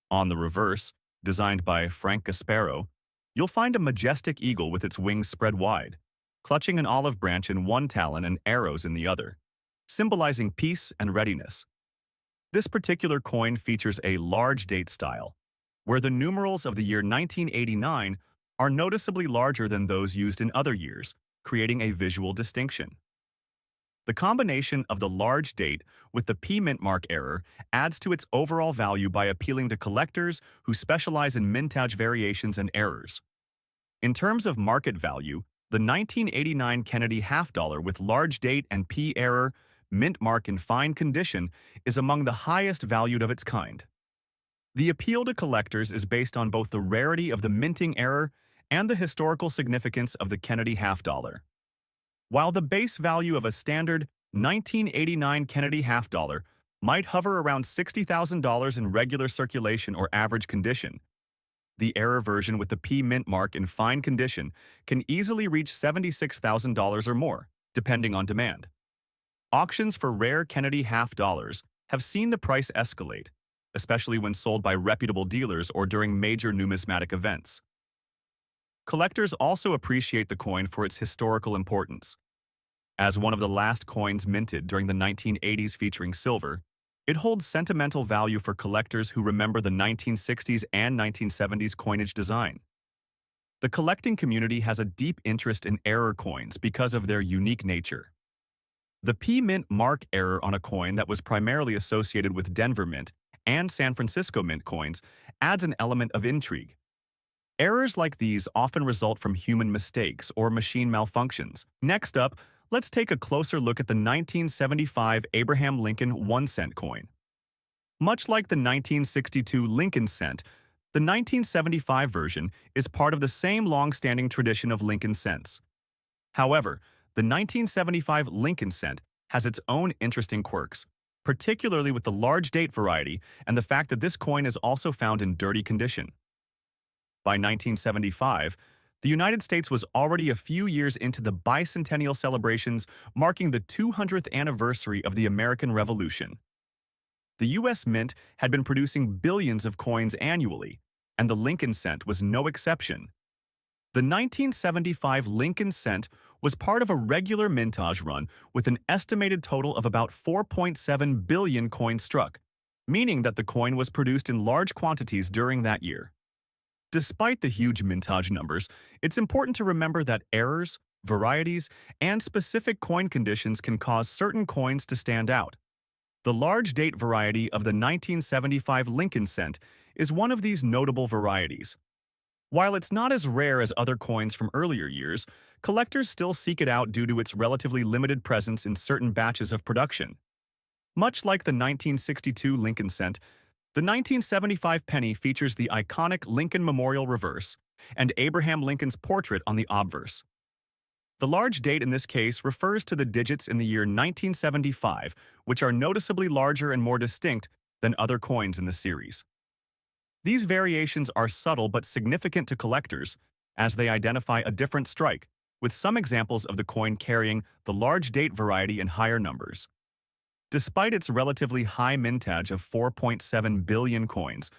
On the reverse, designed by Frank Gasparo, you'll find a majestic eagle with its wings spread wide, clutching an olive branch in one talon and arrows in the other, symbolizing peace and readiness. This particular coin features a large date style, where the numerals of the year 1989 are noticeably larger than those used in other years, creating a visual distinction. The combination of the large date with the P mint mark error adds to its overall value by appealing to collectors who specialize in mintage variations and errors. In terms of market value, the 1989 Kennedy half dollar with large date and P error, mint mark in fine condition, is among the highest valued of its kind. The appeal to collectors is based on both the rarity of the minting error and the historical significance of the Kennedy half dollar. While the base value of a standard 1989 Kennedy half dollar might hover around $60,000 in regular circulation or average condition, the error version with the P mint mark in fine condition can easily reach $76,000 or more, depending on demand. Auctions for rare Kennedy half dollars have seen the price escalate, especially when sold by reputable dealers or during major numismatic events. Collectors also appreciate the coin for its historical importance. As one of the last coins minted during the 1980s featuring silver, It holds sentimental value for collectors who remember the 1960s and 1970s coinage design. The collecting community has a deep interest in error coins because of their unique nature. The P Mint mark error on a coin that was primarily associated with Denver Mint and San Francisco Mint coins adds an element of intrigue. Errors like these often result from human mistakes or machine malfunctions. Next up, let's take a closer look at the 1975 Abraham Lincoln 1-cent coin. Much like the 1962 Lincoln cent, the 1975 version is part of the same long-standing tradition of Lincoln cents. However, the 1975 Lincoln cent has its own interesting quirks, particularly with the large date variety and the fact that this coin is also found in dirty condition. By 1975, the United States was already a few years into the bicentennial celebrations marking the 200th anniversary of the American Revolution. The U.S. Mint had been producing billions of coins annually, and the Lincoln cent was no exception. The 1975 Lincoln cent was part of a regular mintage run with an estimated total of about 4.7 billion coins struck, meaning that the coin was produced in large quantities during that year. Despite the huge mintage numbers, it's important to remember that errors, varieties, and specific coin conditions can cause certain coins to stand out. The large date variety of the 1975 Lincoln cent is one of these notable varieties. While it's not as rare as other coins from earlier years, collectors still seek it out due to its relatively limited presence in certain batches of production. Much like the 1962 Lincoln cent, the 1975 penny features the iconic Lincoln Memorial reverse and Abraham Lincoln's portrait on the obverse. The large date in this case refers to the digits in the year 1975, which are noticeably larger and more distinct than other coins in the series. These variations are subtle but significant to collectors, as they identify a different strike, with some examples of the coin carrying the large date variety in higher numbers. Despite its relatively high mintage of 4.7 billion coins,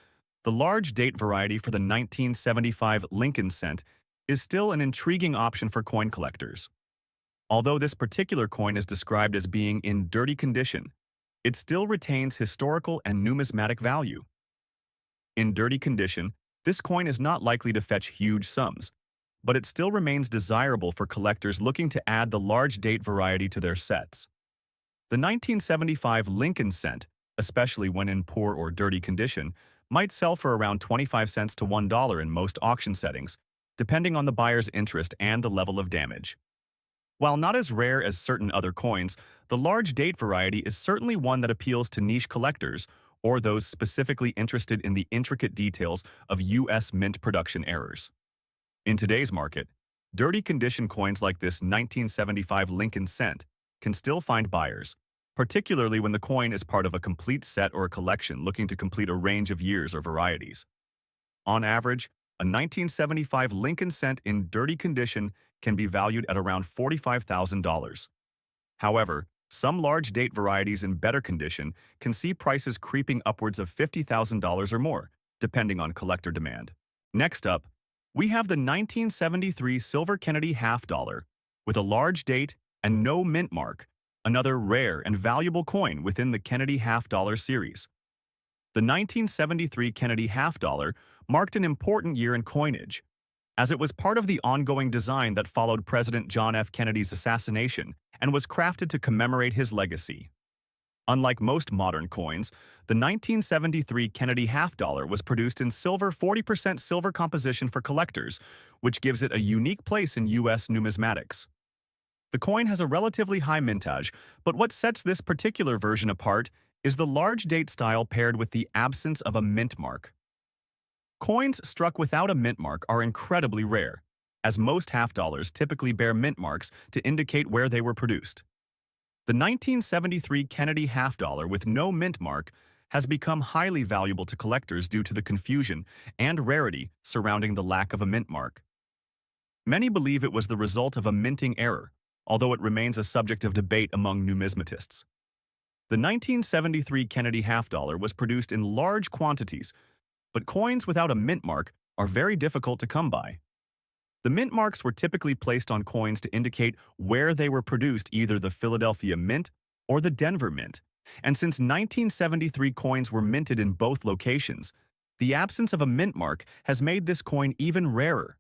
the large date variety for the 1975 Lincoln cent is still an intriguing option for coin collectors. Although this particular coin is described as being in dirty condition, it still retains historical and numismatic value. In dirty condition, this coin is not likely to fetch huge sums, but it still remains desirable for collectors looking to add the large date variety to their sets. The 1975 Lincoln cent, especially when in poor or dirty condition, might sell for around 25 cents to $1 in most auction settings, depending on the buyer's interest and the level of damage. While not as rare as certain other coins, the large date variety is certainly one that appeals to niche collectors or those specifically interested in the intricate details of U.S. mint production errors. In today's market, dirty condition coins like this 1975 Lincoln cent can still find buyers, particularly when the coin is part of a complete set or a collection looking to complete a range of years or varieties. On average, a 1975 Lincoln cent in dirty condition can be valued at around $45,000. However, some large date varieties in better condition can see prices creeping upwards of $50,000 or more, depending on collector demand. Next up, we have the 1973 Silver Kennedy half dollar with a large date and no mint mark, another rare and valuable coin within the Kennedy half dollar series. The 1973 Kennedy half dollar marked an important year in coinage, as it was part of the ongoing design that followed President John F. Kennedy's assassination and was crafted to commemorate his legacy. Unlike most modern coins, the 1973 Kennedy half dollar was produced in silver 40% silver composition for collectors, which gives it a unique place in U.S. numismatics. The coin has a relatively high mintage, but what sets this particular version apart is the large date style paired with the absence of a mint mark. Coins struck without a mint mark are incredibly rare, as most half dollars typically bear mint marks to indicate where they were produced. The 1973 Kennedy half dollar with no mint mark has become highly valuable to collectors due to the confusion and rarity surrounding the lack of a mint mark. Many believe it was the result of a minting error, although it remains a subject of debate among numismatists. The 1973 Kennedy half dollar was produced in large quantities, but coins without a mint mark are very difficult to come by. The mint marks were typically placed on coins to indicate where they were produced, either the Philadelphia Mint or the Denver Mint, And since 1973 coins were minted in both locations, the absence of a mint mark has made this coin even rarer.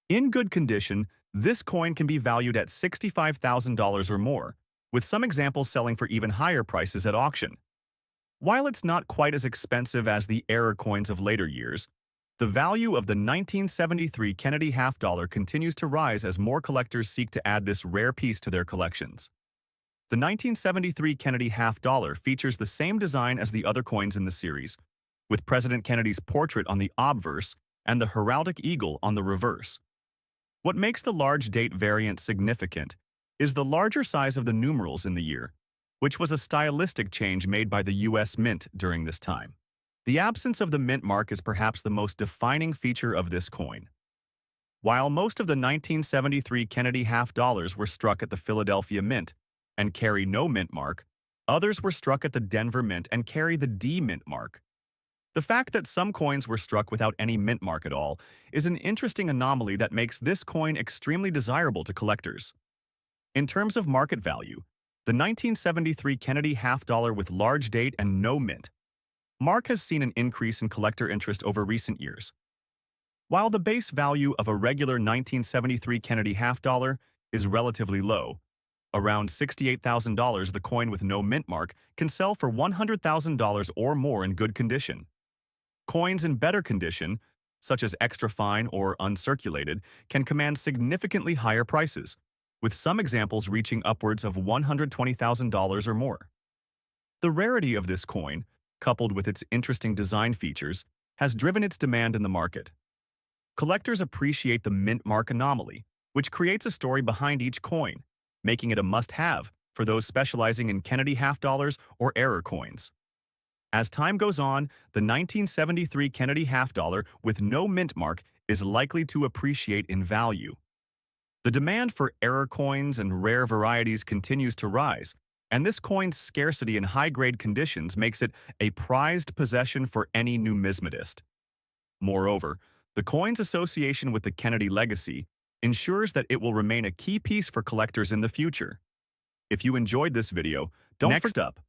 In good condition, this coin can be valued at $65,000 or more, with some examples selling for even higher prices at auction. While it's not quite as expensive as the error coins of later years, the value of the 1973 Kennedy half dollar continues to rise as more collectors seek to add this rare piece to their collections. The 1973 Kennedy half dollar features the same design as the other coins in the series, with President Kennedy's portrait on the obverse and the heraldic eagle on the reverse. What makes the large date variant significant is the larger size of the numerals in the year, which was a stylistic change made by the U.S. Mint during this time. The absence of the mint mark is perhaps the most defining feature of this coin. While most of the 1973 Kennedy half dollars were struck at the Philadelphia Mint and carry no mint mark, others were struck at the Denver Mint and carry the D mint mark. The fact that some coins were struck without any mint mark at all is an interesting anomaly that makes this coin extremely desirable to collectors. In terms of market value, the 1973 Kennedy half dollar with large date and no mint mark has seen an increase in collector interest over recent years. While the base value of a regular 1973 Kennedy half dollar is relatively low, around $68,000, the coin with no mint mark can sell for $100,000 or more in good condition. Coins in better condition, such as extra fine or uncirculated, can command significantly higher prices, with some examples reaching upwards of $120,000 or more. The rarity of this coin, coupled with its interesting design features, has driven its demand in the market. Collectors appreciate the mint mark anomaly, which creates a story behind each coin, making it a must-have for those specializing in Kennedy half dollars or error coins. As time goes on, the 1973 Kennedy half dollar with no mint mark is likely to appreciate in value. The demand for error coins and rare varieties continues to rise, and this coin's scarcity in high-grade conditions makes it a prized possession for any numismatist. Moreover, the coin's association with the Kennedy legacy ensures that it will remain a key piece for collectors in the future. If you enjoyed this video, Next up,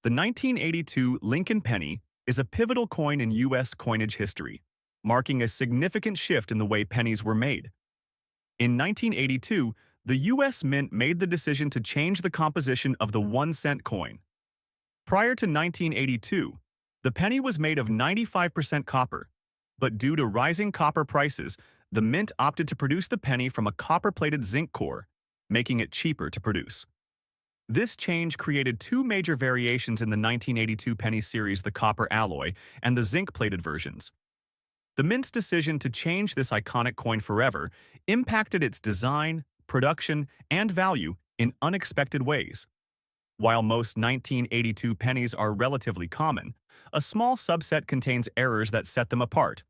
the 1982 Lincoln penny is a pivotal coin in U.S. coinage history, marking a significant shift in the way pennies were made. In 1982, the U.S. Mint made the decision to change the composition of the 1-cent coin. Prior to 1982, the penny was made of 95% copper, but due to rising copper prices, the Mint opted to produce the penny from a copper-plated zinc core, making it cheaper to produce. This change created two major variations in the 1982 penny series, the copper alloy and the zinc-plated versions. The Mint's decision to change this iconic coin forever impacted its design, production, and value in unexpected ways. While most 1982 pennies are relatively common, a small subset contains errors that set them apart,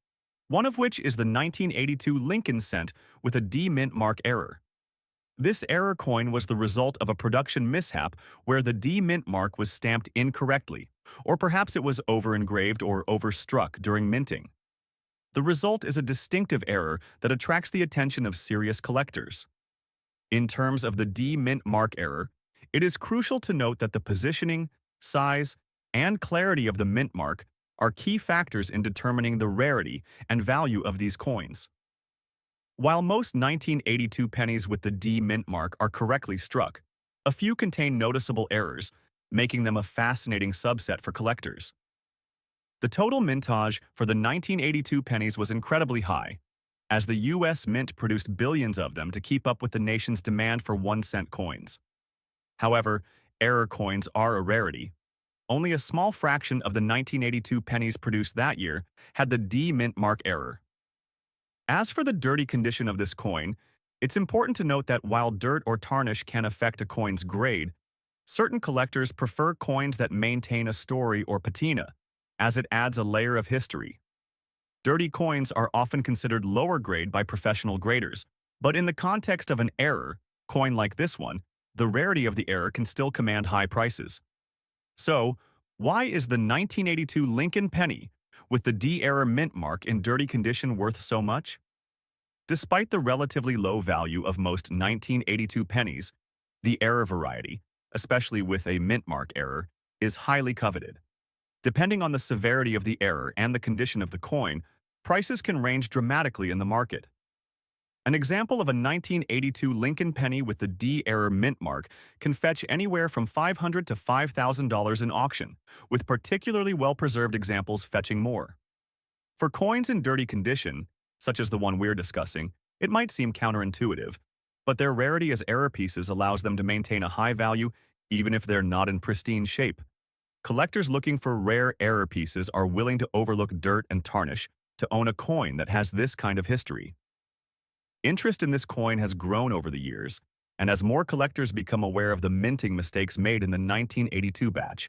one of which is the 1982 Lincoln cent with a D mint mark error. This error coin was the result of a production mishap where the D mint mark was stamped incorrectly, or perhaps it was over-engraved or overstruck during minting. The result is a distinctive error that attracts the attention of serious collectors. In terms of the D mint mark error, it is crucial to note that the positioning, size, and clarity of the mint mark are key factors in determining the rarity and value of these coins. While most 1982 pennies with the D mint mark are correctly struck, a few contain noticeable errors, making them a fascinating subset for collectors. The total mintage for the 1982 pennies was incredibly high, as the U.S. Mint produced billions of them to keep up with the nation's demand for 1-cent coins. However, error coins are a rarity. Only a small fraction of the 1982 pennies produced that year had the D mint mark error. As for the dirty condition of this coin, it's important to note that while dirt or tarnish can affect a coin's grade, certain collectors prefer coins that maintain a story or patina, as it adds a layer of history. Dirty coins are often considered lower grade by professional graders, but in the context of an error coin like this one, the rarity of the error can still command high prices. So, why is the 1982 Lincoln penny with the D error mint mark in dirty condition worth so much? Despite the relatively low value of most 1982 pennies, the error variety, especially with a mint mark error, is highly coveted. Depending on the severity of the error and the condition of the coin, prices can range dramatically in the market. An example of a 1982 Lincoln penny with the D error mint mark can fetch anywhere from $500 to $5,000 in auction, with particularly well-preserved examples fetching more. For coins in dirty condition, such as the one we're discussing, it might seem counterintuitive, but their rarity as error pieces allows them to maintain a high value even if they're not in pristine shape. Collectors looking for rare error pieces are willing to overlook dirt and tarnish to own a coin that has this kind of history. Interest in this coin has grown over the years, and as more collectors become aware of the minting mistakes made in the 1982 batch,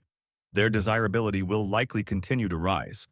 their desirability will likely continue to rise.